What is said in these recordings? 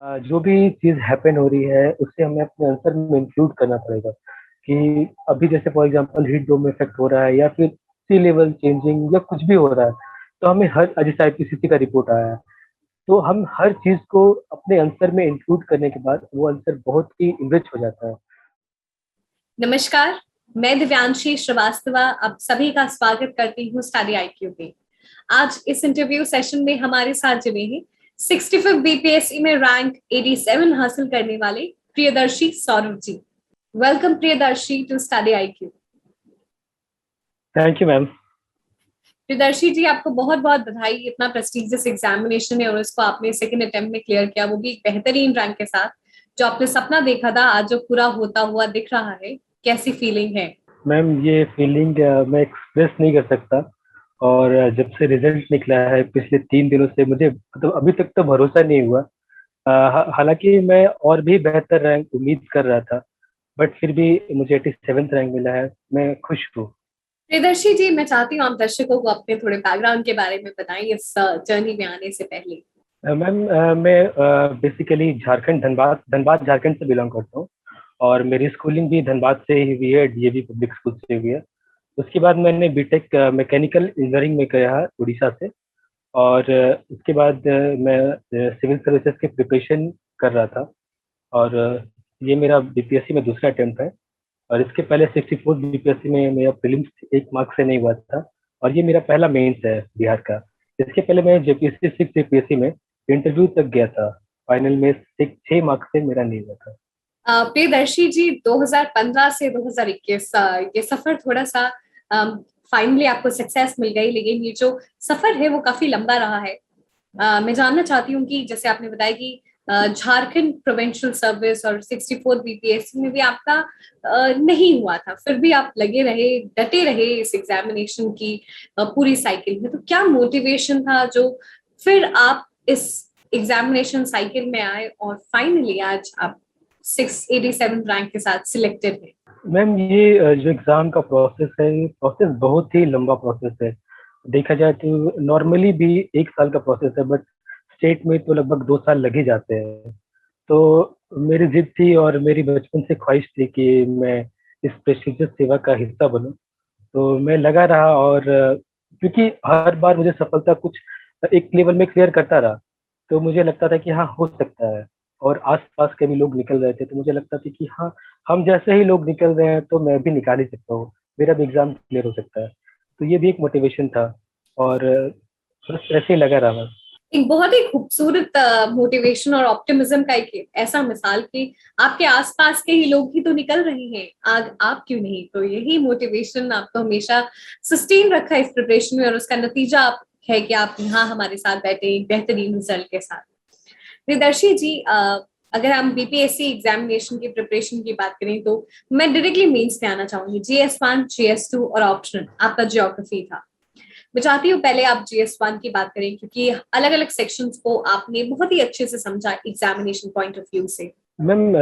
जो भी चीज़ हैपन हो रही है उसे हमें अपने आंसर में इंक्लूड करना पड़ेगा कि अभी जैसे फॉर एग्जांपल हीट डोम में इफेक्ट हो रहा है या फिर सी लेवल चेंजिंग या कुछ भी हो रहा है, तो हमें हर जैसे आईपीसीसी का रिपोर्ट आया है, तो हम हर चीज़ को अपने आंसर में इंक्लूड करने के बाद वो आंसर बहुत ही इनरिच हो जाता है। नमस्कार। मैं दिव्यांशी श्रीवास्तवा आप सभी का स्वागत करती हूँ स्टडी आईक्यू पे। आज इस इंटरव्यू सेशन में हमारे साथ जुड़े हैं 65 बीपीएससी में रैंक 87 हासिल करने वाले Priyadarshi Saurabh ji. Welcome Priyadarshi to study IQ. Thank you ma'am. Priyadarshi ji, आपको बहुत बहुत बधाई। इतना प्रेस्टिजियस एग्जामिनेशन है और उसको आपने सेकंड अटेम्प्ट में क्लियर किया, वो भी एक बेहतरीन रैंक के साथ। जो आपने सपना देखा था आज जो पूरा होता हुआ दिख रहा है, कैसी फीलिंग है? मैम ये फीलिंग मैं एक्सप्रेस नहीं कर सकता। और जब से रिजल्ट निकला है पिछले 3 दिनों से मुझे मतलब अभी तक तो भरोसा नहीं हुआ। हालांकि मैं और भी बेहतर रैंक उम्मीद कर रहा था, बट फिर भी मुझे 87th रैंक मिला है। मैं खुश हूँ। प्रियदर्शी जी, मैं चाहती हूँ आप दर्शकों को अपने थोड़े बैकग्राउंड के बारे में बताएं इस जर्नी में आने से पहले। मैम मैं बेसिकली झारखंड धनबाद धनबाद झारखंड से बिलोंग करता हूँ। और मेरी स्कूलिंग भी धनबाद से ही हुई है, डीएवी पब्लिक स्कूल से हुई है। उसके बाद मैंने बीटेक मैकेनिकल इंजीनियरिंग में किया है उड़ीसा से। और उसके बाद मैं सिविल सर्विसेज की प्रिपरेशन कर रहा था। और ये मेरा बीपीएससी में दूसरा अटेम्प्ट है। और इसके पहले 64 बीपीएससी में मेरा प्रीलिम्स 1 मार्क से नहीं हुआ था। और ये मेरा पहला मेंस है बिहार का। इसके पहले मैं जेपीएससी 6 जेपीएससी में इंटरव्यू तक गया था। फाइनल में 6 मार्क्स से मेरा नहीं हुआ था। प्रियदर्शी जी, 2015 से 2021 ये सफर थोड़ा सा फाइनली आपको सक्सेस मिल गई, लेकिन ये जो सफर है वो काफी लंबा रहा है। मैं जानना चाहती हूँ कि जैसे आपने बताया कि झारखंड प्रोविंशियल सर्विस और 64 बीपीएससी में भी आपका नहीं हुआ था, फिर भी आप लगे रहे, डटे रहे इस एग्जामिनेशन की पूरी साइकिल में। तो क्या मोटिवेशन था जो फिर आप इस एग्जामिनेशन साइकिल में आए और फाइनली आज आप 687 रैंक के साथ सिलेक्टेड है? मैम ये जो एग्ज़ाम का प्रोसेस है, ये प्रोसेस बहुत ही लंबा प्रोसेस है। देखा जाए तो नॉर्मली भी 1 साल का प्रोसेस है, बट स्टेट में तो लगभग 2 साल लग ही जाते हैं। तो मेरी जिद थी और मेरी बचपन से ख्वाहिश थी कि मैं इस प्रेस्टिजियस सेवा का हिस्सा बनूं। तो मैं लगा रहा। और क्योंकि हर बार मुझे सफलता कुछ एक लेवल में क्लियर करता रहा, तो मुझे लगता था कि हाँ हो सकता है। और आसपास के भी लोग निकल रहे थे, तो मुझे लगता था कि हाँ हम जैसे ही लोग निकल रहे हैं तो मैं भी निकाल ही सकता हूँ, मेरा भी एग्जाम क्लियर हो सकता है। तो ये भी एक मोटिवेशन था। और बस ऐसे ही लगा रहा मैं। एक बहुत ही खूबसूरत मोटिवेशन और ऑप्टिमिज्म का एक ऐसा मिसाल कि आपके आसपास के ही लोग ही तो निकल रहे हैं, आज आप क्यों नहीं? तो यही मोटिवेशन आपको हमेशा सस्टेन रखा है इस प्रिपरेशन में, और उसका नतीजा आप है कि आप यहाँ हमारे साथ बैठे एक बेहतरीन रिजल्ट के साथ। प्रियदर्शी जी, अगर हम बीपीएससी एग्जामिनेशन की प्रिपरेशन की बात करें तो मैं डायरेक्टली मेंस पे आना चाहूंगी। जीएस 1, जीएस 2 और ऑप्शनल आपका ज्योग्राफी था। मैं चाहती हूँ पहले आप जीएस 1 की बात करें, क्योंकि अलग अलग सेक्शंस को आपने बहुत ही अच्छे से समझा एग्जामिनेशन पॉइंट ऑफ व्यू से। मैम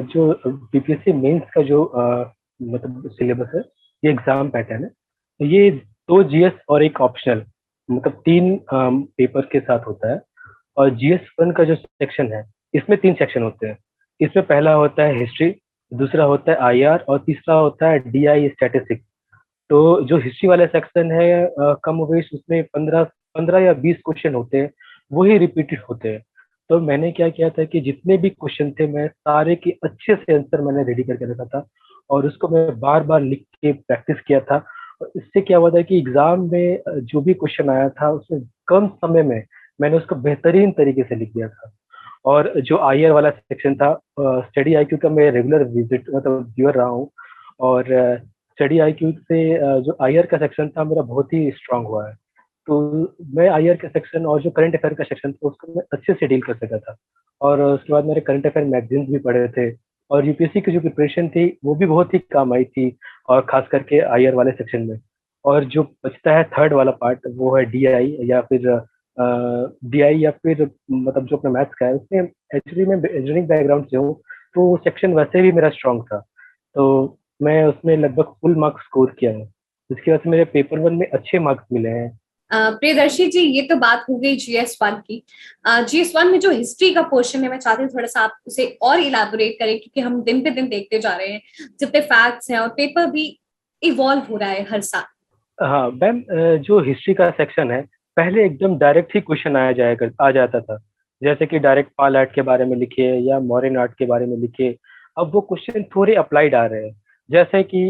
जो बीपीएससी मेंस का जो मतलब सिलेबस है, ये एग्जाम पैटर्न है। तो ये 2 जीएस और एक ऑप्शनल, मतलब 3 पेपर के साथ होता है। और जीएस 1 का जो सेक्शन है, इसमें 3 सेक्शन होते हैं। इसमें पहला होता है हिस्ट्री, दूसरा होता है आईआर और तीसरा होता है डीआई स्टैटिस्टिक्स। तो जो हिस्ट्री वाला सेक्शन है, कम वेश उसमें 15 15 या 20 क्वेश्चन होते हैं, वही रिपीटेड होते हैं। तो मैंने क्या किया था कि जितने भी क्वेश्चन थे मैं सारे के अच्छे से आंसर मैंने रेडी करके रखा था। और उसको मैं बार बार लिख के प्रैक्टिस किया था। और इससे क्या हुआ था कि एग्जाम में जो भी क्वेश्चन आया था उसमें कम समय में मैंने उसको बेहतरीन तरीके से लिख दिया था। और जो आईआर वाला सेक्शन था, स्टडी आईक्यू का मैं रेगुलर विजिट मतलब व्यूअर रहा हूँ। और स्टडी आईक्यू से जो आईआर का सेक्शन था मेरा बहुत ही स्ट्रांग हुआ है। तो मैं आईआर का सेक्शन और जो करंट अफेयर का सेक्शन था उसको मैं अच्छे से डील कर सका था। और उसके बाद मेरे करंट अफेयर मैगजीन्स भी पढ़े थे। और यूपीएससी की जो प्रिपरेशन थी वो भी बहुत ही काम आई थी, और खास करके आईआर वाले सेक्शन में। और जो बचता है थर्ड वाला पार्ट, वो है डीआई या फिर डीआई या फिर मतलब जो अपना मैथ्स का है, उसमें एक्चुअली मैं इंजीनियरिंग बैकग्राउंड से हूँ। तो वो सेक्शन वैसे भी मेरा स्ट्रांग था। तो मैं उसमें लगभग फुल मार्क्स स्कोर किया है। इसके बाद से मेरे पेपर 1 में अच्छे मार्क्स मिले हैं। प्रियदर्शी जी, ये तो बात हो गई GS1 की। GS1 में जो हिस्ट्री का पोर्शन है, मैं चाहती हूँ थोड़ा सा आप उसे और इलाबोरेट करें, क्योंकि हम दिन पे दिन देखते जा रहे हैं जितने फैक्ट्स हैं, और पेपर भी इवॉल्व हो रहा है हर साल। हाँ मैम, जो हिस्ट्री का सेक्शन है, पहले एकदम डायरेक्ट ही क्वेश्चन आ जाता था। जैसे कि डायरेक्ट पाल आर्ट के बारे में लिखिए या मॉडर्न आर्ट के बारे में लिखिए। अब वो क्वेश्चन थोड़े अप्लाइड आ रहे हैं। जैसे कि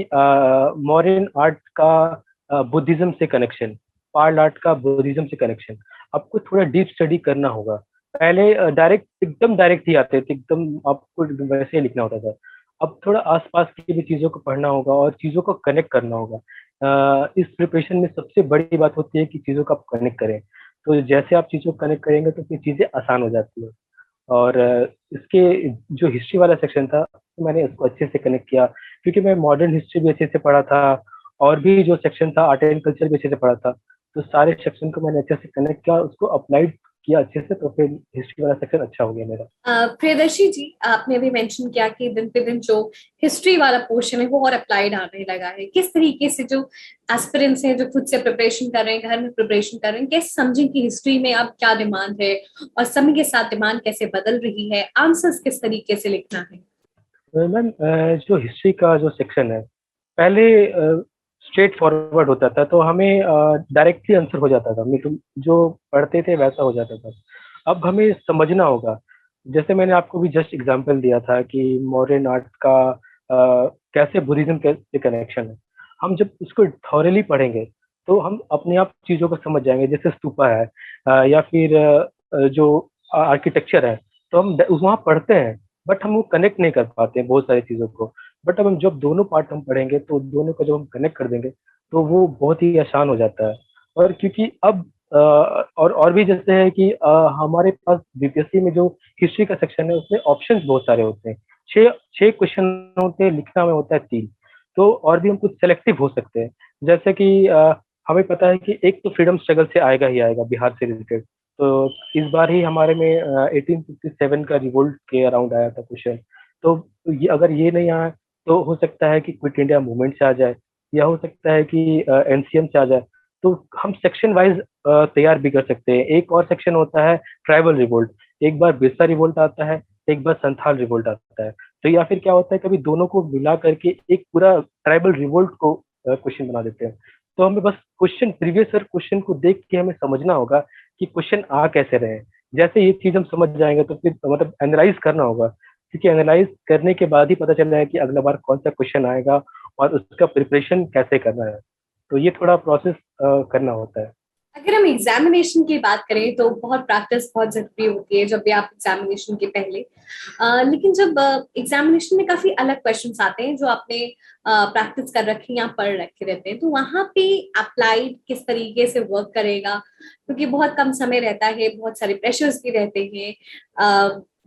मॉडर्न आर्ट का बुद्धिज्म से कनेक्शन, पाल आर्ट का बुद्धिज्म से कनेक्शन, आपको थोड़ा डीप स्टडी करना होगा। पहले डायरेक्ट एकदम डायरेक्ट ही आते थे, एकदम आपको वैसे ही लिखना होता था। अब थोड़ा आसपास की भी चीज़ों को पढ़ना होगा और चीज़ों को कनेक्ट करना होगा। इस प्रिपरेशन में सबसे बड़ी बात होती है कि चीज़ों को आप कनेक्ट करें। तो जैसे आप चीज़ों को कनेक्ट करेंगे तो फिर चीज़ें आसान हो जाती है। और इसके जो हिस्ट्री वाला सेक्शन था, तो मैंने उसको अच्छे से कनेक्ट किया, क्योंकि मैं मॉडर्न हिस्ट्री भी अच्छे से पढ़ा था, और भी जो सेक्शन था आर्ट एंड कल्चर भी अच्छे से पढ़ा था। तो सारे सेक्शन को मैंने अच्छे से कनेक्ट किया, उसको अप्लाइड किया अच्छे से, तो फिर हिस्ट्री वाला सेक्शन अच्छा हो गया मेरा। प्रियदर्शी जी, आपने भी मेंशन किया कि दिन पे दिन जो हिस्ट्री वाला पोर्शन है वो और अप्लाइड आने लगा है। किस तरीके से जो एस्पिरेंट्स हैं, जो खुद से प्रिपरेशन कर रहे हैं, घर में प्रिपरेशन कर रहे हैं, कैसे समझें कि हिस्ट्री में अब क्या डिमांड है और समय के साथ डिमांड कैसे बदल रही है, आंसर्स किस तरीके से लिखना है? मैम, जो हिस्ट्री का जो सेक्शन है, पहले स्ट्रेट फॉरवर्ड होता था, तो हमें डायरेक्टली आंसर हो जाता था, मतलब जो पढ़ते थे वैसा हो जाता था। अब हमें समझना होगा। जैसे मैंने आपको भी जस्ट एग्जांपल दिया था कि मॉडर्न आर्ट का कैसे बुद्धिज्म के कनेक्शन है। हम जब उसको थॉरली पढ़ेंगे तो हम अपने आप चीज़ों को समझ जाएंगे। जैसे स्तूपा है, या फिर जो आर्किटेक्चर है, तो हम वहाँ पढ़ते हैं, बट हम वो कनेक्ट नहीं कर पाते हैं बहुत सारी चीज़ों को। बट अब हम जब दोनों पार्ट हम पढ़ेंगे, तो दोनों को जब हम कनेक्ट कर देंगे, तो वो बहुत ही आसान हो जाता है। और क्योंकि अब और भी जैसे है कि हमारे पास बीपीएससी में जो हिस्ट्री का सेक्शन है, उसमें ऑप्शंस बहुत सारे होते हैं। छः छः क्वेश्चन होते हैं, लिखना में होता है तीन। तो और भी हम कुछ सेलेक्टिव हो सकते हैं। जैसे कि हमें पता है कि एक तो फ्रीडम स्ट्रगल से आएगा ही आएगा, बिहार से रिलेटेड। तो इस बार ही हमारे में 1857 का रिवोल्ट के अराउंड आया था क्वेश्चन। तो ये अगर ये नहीं आया, तो हो सकता है कि क्विट इंडिया मूवमेंट से आ जाए, या हो सकता है कि एनसीएम से आ जाए। तो हम सेक्शन वाइज तैयार भी कर सकते हैं। एक और सेक्शन होता है ट्राइबल रिवोल्ट। एक बार बिरसा रिवोल्ट आता है, एक बार संथाल रिवोल्ट आता है। तो या फिर क्या होता है, कभी दोनों को मिला करके एक पूरा ट्राइबल रिवोल्ट को क्वेश्चन बना देते हैं। तो हमें बस क्वेश्चन, प्रीवियस ईयर क्वेश्चन को देख के हमें समझना होगा कि क्वेश्चन आ कैसे रहे हैं। जैसे ये चीज हम समझ जाएंगे, तो फिर मतलब एनालाइज करना होगा, क्योंकि एनालाइज करने के बाद ही पता चल रहा है कि अगला बार कौन सा क्वेश्चन आएगा और उसका प्रिपरेशन कैसे करना है। तो ये थोड़ा प्रोसेस करना होता है। अगर हम एग्जामिनेशन की बात करें तो बहुत प्रैक्टिस बहुत जरूरी होती है जब भी आप एग्जामिनेशन के पहले। लेकिन जब एग्जामिनेशन में काफी अलग क्वेश्चंस आते हैं जो आपने प्रैक्टिस कर रखी या पढ़ रखे रहते हैं, तो वहां पे अप्लाइड किस तरीके से वर्क करेगा, क्योंकि बहुत कम समय रहता है, बहुत सारे प्रेशर्स भी रहते हैं,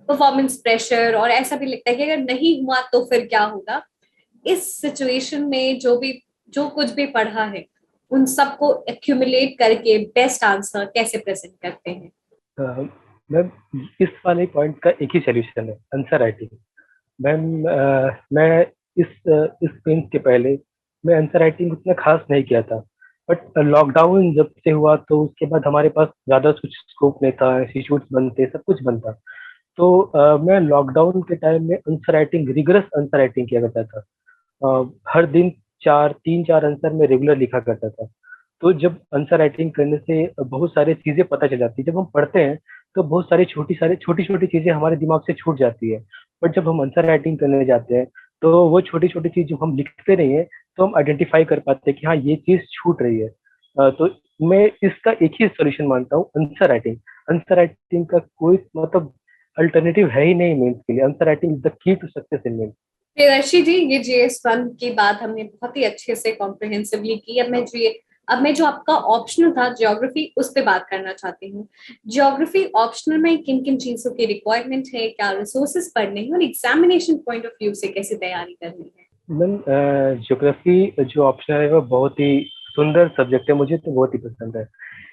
परफॉर्मेंस प्रेशर, और ऐसा भी लगता है कि अगर नहीं हुआ तो फिर क्या होगा। इस सिचुएशन में जो कुछ भी पढ़ा है उन सबको एक्यूमुलेट करके बेस्ट आंसर कैसे प्रेजेंट करते हैं? मैम, इस वाले पॉइंट का एक ही सोल्यूशन है, आंसर राइटिंग। मैम, मैं इस पेंस के पहले मैं आंसर राइटिंग उतना खास नहीं किया था। बट लॉकडाउन जब से हुआ, तो उसके बाद हमारे पास ज़्यादा कुछ स्कोप नहीं था, इंस्टीट्यूट्स बनते, सब कुछ बनता। तो मैं लॉकडाउन के टाइम में answer writing, rigorous answer writing किया करता था। हर दिन तीन चार आंसर में रेगुलर लिखा करता था। तो जब आंसर राइटिंग करने से बहुत सारी चीजें पता चल जाती है। जब हम पढ़ते हैं तो बहुत सारी छोटी छोटी चीजें हमारे दिमाग से छूट जाती है। बट जब हम आंसर राइटिंग करने जाते हैं, तो वो छोटी छोटी चीज जो हम लिखते नहीं है, तो हम आइडेंटिफाई कर पाते हैं कि हाँ, ये चीज छूट रही है। तो मैं इसका एक ही सोल्यूशन मानता हूँ, आंसर राइटिंग। आंसर राइटिंग का कोई मतलब अल्टरनेटिव है ही नहीं मेंस के लिए। Answer writing is the key to success in mains. Priyadarshi ji, ये GS1 की बात हमने बहुत ही अच्छे से कॉम्प्रिहेंसिवली की। अब मैं जो आपका ऑप्शनल था ज्योग्राफी, उस पर बात करना चाहती हूँ। ज्योग्राफी ऑप्शनल में किन किन चीजों की रिक्वायरमेंट है, क्या रिसोर्सेज पढ़ने हैं, और एग्जामिनेशन पॉइंट ऑफ व्यू से कैसे तैयारी करनी है? मैम, ज्योग्राफी जो ऑप्शन है वो बहुत ही सुंदर सब्जेक्ट है, मुझे तो बहुत ही पसंद है।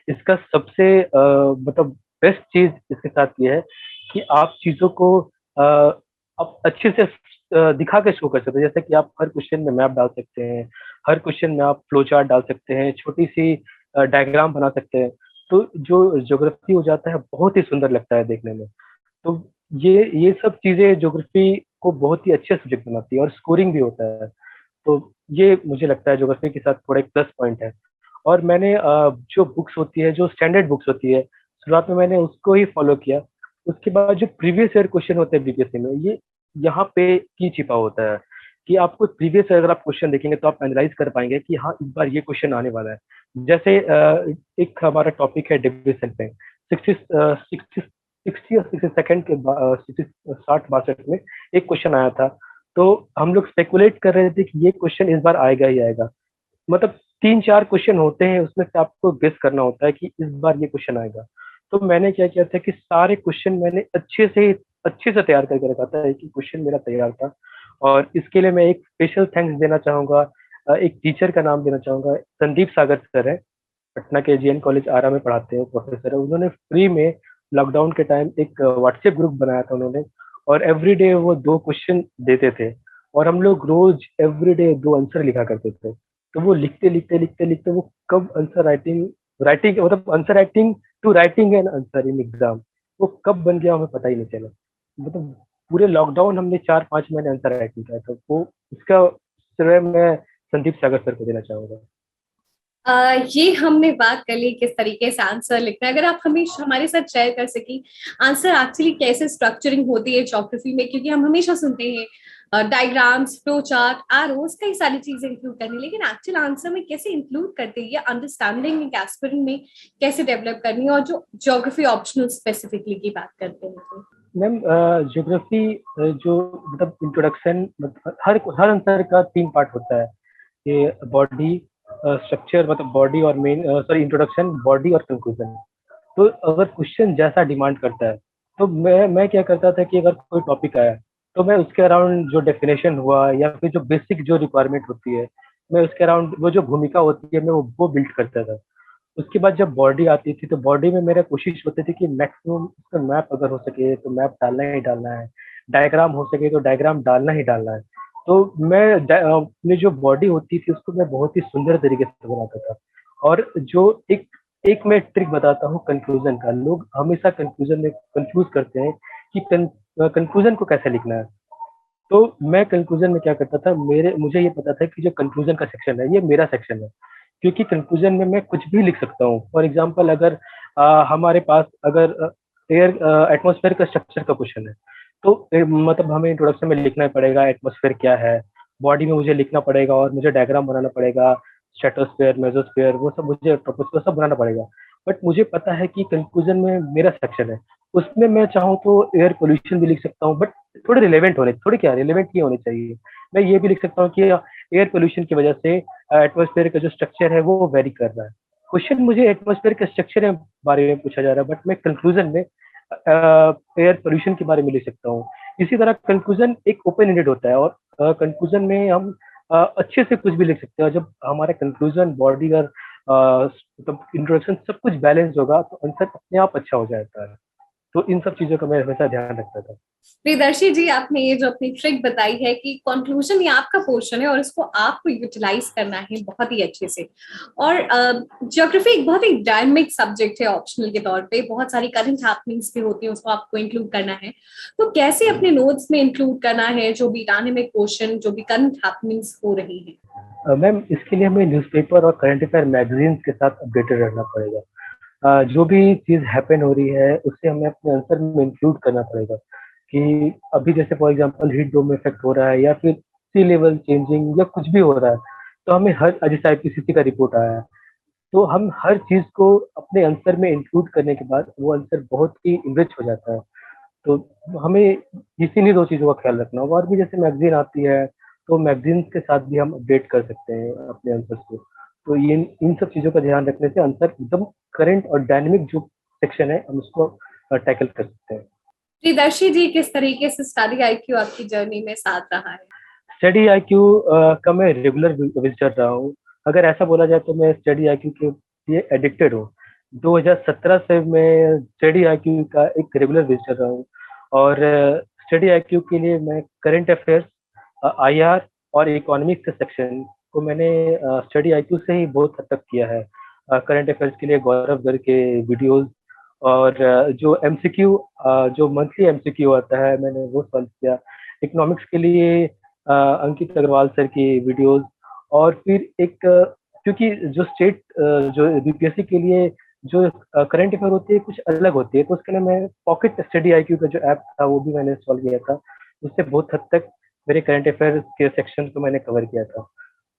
इसका सबसे मतलब बेस्ट चीज इसके साथ ये है कि आप चीजों को आप अच्छे से दिखा के शो कर सकते हैं। जैसे कि आप हर क्वेश्चन में मैप डाल सकते हैं, हर क्वेश्चन में आप फ्लो चार्ट डाल सकते हैं, छोटी सी डायग्राम बना सकते हैं। तो जो ज्योग्राफी हो जाता है बहुत ही सुंदर लगता है देखने में। तो ये सब चीज़ें ज्योग्राफी को बहुत ही अच्छे सब्जेक्ट बनाती है और स्कोरिंग भी होता है। तो ये मुझे लगता है ज्योग्राफी के साथ थोड़ा एक प्लस पॉइंट है। और मैंने जो बुक्स होती है, जो स्टैंडर्ड बुक्स होती है, शुरुआत में मैंने उसको ही फॉलो किया। उसके बाद जो प्रीवियस ईयर क्वेश्चन होते हैं बीपीएससी में, ये यहाँ पे की छिपा होता है कि आपको प्रीवियस ईयर अगर आप क्वेश्चन देखेंगे तो आप एनालाइज कर पाएंगे कि हाँ, इस बार ये क्वेश्चन आने वाला है। जैसे एक हमारा टॉपिक है डिविजन पे, 60 और 62 के 60-62 में एक क्वेश्चन आया था। तो हम लोग स्पेकुलेट कर रहे थे कि ये क्वेश्चन इस बार आएगा ही आएगा। मतलब 3-4 क्वेश्चन होते हैं, उसमें से आपको गेस करना होता है कि इस बार ये क्वेश्चन आएगा। तो मैंने क्या किया था कि सारे क्वेश्चन मैंने अच्छे से तैयार करके रखा था, एक ही क्वेश्चन मेरा तैयार था। और इसके लिए मैं एक स्पेशल थैंक्स देना चाहूँगा, एक टीचर का नाम देना चाहूँगा, संदीप सागर सर हैं, पटना के जीएन कॉलेज आरा में पढ़ाते हैं, प्रोफेसर है। उन्होंने फ्री में लॉकडाउन के टाइम एक व्हाट्सएप ग्रुप बनाया था उन्होंने, और एवरीडे वो 2 क्वेश्चन देते थे और हम लोग रोज़ एवरीडे 2 आंसर लिखा करते थे। तो वो लिखते वो कब आंसर राइटिंग राइटिंग मतलब answer writing to writing an answer in exam, वो कब बन गया हमें पता ही नहीं चला। मतलब पूरे लॉकडाउन हमने 4-5 महीने आंसर राइटिंग किया था। वो इसका श्रेय मैं संदीप सागर सर को देना चाहूंगा। ये हमने बात कर ली किस तरीके से आंसर लिखना है। अगर आप हमेशा हमारे साथ शेयर कर सकी आंसर एक्चुअली कैसे स्ट्रक्चरिंग होती है ज्योग्राफी में, क्योंकि हम हमेशा सुनते हैं डायग्राम्स, फ्लो चार्ट, एरोस, कई सारी चीजें इंक्लूड करनी, लेकिन एक्चुअल आंसर में कैसे इंक्लूड करते हैं, ये अंडरस्टैंडिंग एक एस्पिरेंट में कैसे डेवलप करनी है, और जो ज्योग्राफी ऑप्शनल स्पेसिफिकली की बात करते हैं तो मैम ज्योग्राफी जो मतलब इंट्रोडक्शन, हर हर आंसर का 3 पार्ट होता है। ये बॉडी, स्ट्रक्चर मतलब बॉडी और मेन, सॉरी इंट्रोडक्शन, बॉडी और कंक्लूजन। तो अगर क्वेश्चन जैसा डिमांड करता है तो मैं क्या करता था कि अगर कोई टॉपिक आया तो मैं उसके अराउंड जो डेफिनेशन हुआ या फिर जो बेसिक जो रिक्वायरमेंट होती है, मैं उसके अराउंड वो जो भूमिका होती है मैं वो बिल्ड करता था। उसके बाद जब बॉडी आती थी तो बॉडी में मेरा कोशिश होती थी कि मैक्सिमम उसका मैप अगर हो सके तो मैप डालना ही डालना है, डायग्राम हो सके तो डायग्राम डालना ही डालना है। तो मैं अपनी जो बॉडी होती थी उसको मैं बहुत ही सुंदर तरीके से बनाता था। और जो एक एक मैं ट्रिक बताता हूँ कंक्लूजन का, लोग हमेशा कंक्लूजन में कंफ्यूज करते हैं कि कंक्लूजन को कैसे लिखना है। तो मैं कंक्लूजन में क्या करता था, मेरे मुझे ये पता था कि जो कंक्लूजन का सेक्शन है ये मेरा सेक्शन है, क्योंकि कंक्लूजन में मैं कुछ भी लिख सकता हूँ। फॉर एग्जांपल अगर हमारे पास अगर एयर एटमॉस्फेयर का स्ट्रक्चर का क्वेश्चन है, तो मतलब हमें इंट्रोडक्शन में लिखना ही पड़ेगा एटमॉस्फेयर क्या है, बॉडी में मुझे लिखना पड़ेगा और मुझे डायग्राम बनाना पड़ेगा, स्ट्रेटोस्फेयर, मेसोस्फेयर, वो सब मुझे ट्रोपोस्फेयर सब बनाना पड़ेगा। बट मुझे पता है कि कंक्लूजन में मेरा सेक्शन है, उसमें मैं चाहूँ तो एयर पोल्यूशन भी लिख सकता हूँ, बट थोड़े रिलेवेंट होने, थोड़े क्या रिलेवेंट ये होने चाहिए। मैं ये भी लिख सकता हूँ कि एयर पोल्यूशन की वजह से एटमॉस्फेयर का जो स्ट्रक्चर है वो वेरी कर रहा है। क्वेश्चन मुझे एटमॉस्फेयर के स्ट्रक्चर के बारे में पूछा जा रहा है, बट मैं कंक्लूजन में एयर पोल्यूशन के बारे में लिख सकता हूँ। इसी तरह कंक्लूजन एक ओपन एंडेड होता है, और कंक्लूजन में हम अच्छे से कुछ भी लिख सकते हैं। जब हमारा कंक्लूजन, बॉडी और मतलब इंट्रोडक्शन सब कुछ बैलेंस होगा तो आंसर अपने आप अच्छा हो जाता है। तो इन सब चीजों का मैं हमेशा ध्यान रखता था। प्रियदर्शी जी, आपने ये जो अपनी ट्रिक बताई है कि कंक्लूजन ये आपका पोर्शन है और इसको आपको यूटिलाइज करना है बहुत ही अच्छे से। और ज्योग्राफी एक बहुत ही डायनामिक सब्जेक्ट है, ऑप्शनल के तौर पे बहुत सारी करंट हैपनिंग्स भी होती है, उसको आपको इंक्लूड करना है। तो कैसे अपने नोट्स में इंक्लूड करना है जो भी डायनामिक पोर्शन, जो भी करंट हैपनिंग्स हो रही है? मैम इसके लिए हमें न्यूज़पेपर और करंट अफेयर मैगजीन्स के साथ अपडेटेड रहना पड़ेगा। जो भी चीज़ हैपन हो रही है उसे हमें अपने आंसर में इंक्लूड करना पड़ेगा। कि अभी जैसे for example heat dome effect हो रहा है या फिर सी लेवल चेंजिंग या कुछ भी हो रहा है, तो हमें हर, जैसे आईपीसीसी का रिपोर्ट आया है, तो हम हर चीज़ को अपने आंसर में इंक्लूड करने के बाद वो आंसर बहुत ही इनरिच हो जाता है। तो हमें इन्हीं 2 चीज़ों का ख्याल रखना होगा। और भी जैसे मैगज़ीन आती है, तो मैगज़ीन्स के साथ भी हम अपडेट कर सकते हैं अपने आंसर्स को। तो ये इन सब चीज़ों का ध्यान रखने से आंसर एकदम करंट और डायनामिक जो सेक्शन है हम उसको टैकल कर सकते हैं। प्रियदर्शी जी, किस तरीके से स्टडी आईक्यू आपकी जर्नी में साथ रहा है? स्टडी आईक्यू का मैं रेगुलर विजिटर रहा हूँ। अगर ऐसा बोला जाए तो मैं स्टडी आईक्यू के लिए एडिक्टेड हूँ। 2017 से मैं स्टडी आईक्यू का एक रेगुलर विजिटर रहा हूँ। और स्टडी आईक्यू के लिए मैं करंट अफेयर्स, आईआर और इकोनॉमिक्स के सेक्शन को मैंने स्टडी आईक्यू से ही बहुत हद तक किया है। करंट अफेयर्स के लिए गौरव गर्ग के वीडियोस, और जो एमसीक्यू, जो मंथली एमसीक्यू आता है, मैंने वो सॉल्व किया। इकोनॉमिक्स के लिए अंकित अग्रवाल सर की वीडियोस। और फिर एक क्योंकि जो स्टेट जो बीपीएससी के लिए जो करंट अफेयर होती है कुछ अलग होती है, तो उसके लिए मैं पॉकेट स्टडी आईक्यू का जो ऐप था वो भी मैंने इंस्टॉल किया था। उससे बहुत हद तक मेरे करंट अफेयर के सेक्शन को मैंने कवर किया था।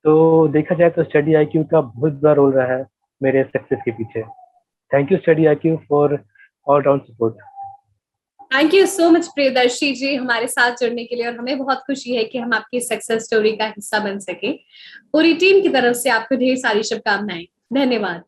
तो देखा जाए तो स्टडी आईक्यू का बहुत बड़ा रोल रहा है मेरे सक्सेस के पीछे। Thank you study IQ for all round support. Thank you so much Priyadarshi ji हमारे साथ जुड़ने के लिए, और हमें बहुत खुशी है कि हम आपकी सक्सेस स्टोरी का हिस्सा बन सके। पूरी टीम की तरफ से आपको ढेर सारी शुभकामनाएं। धन्यवाद।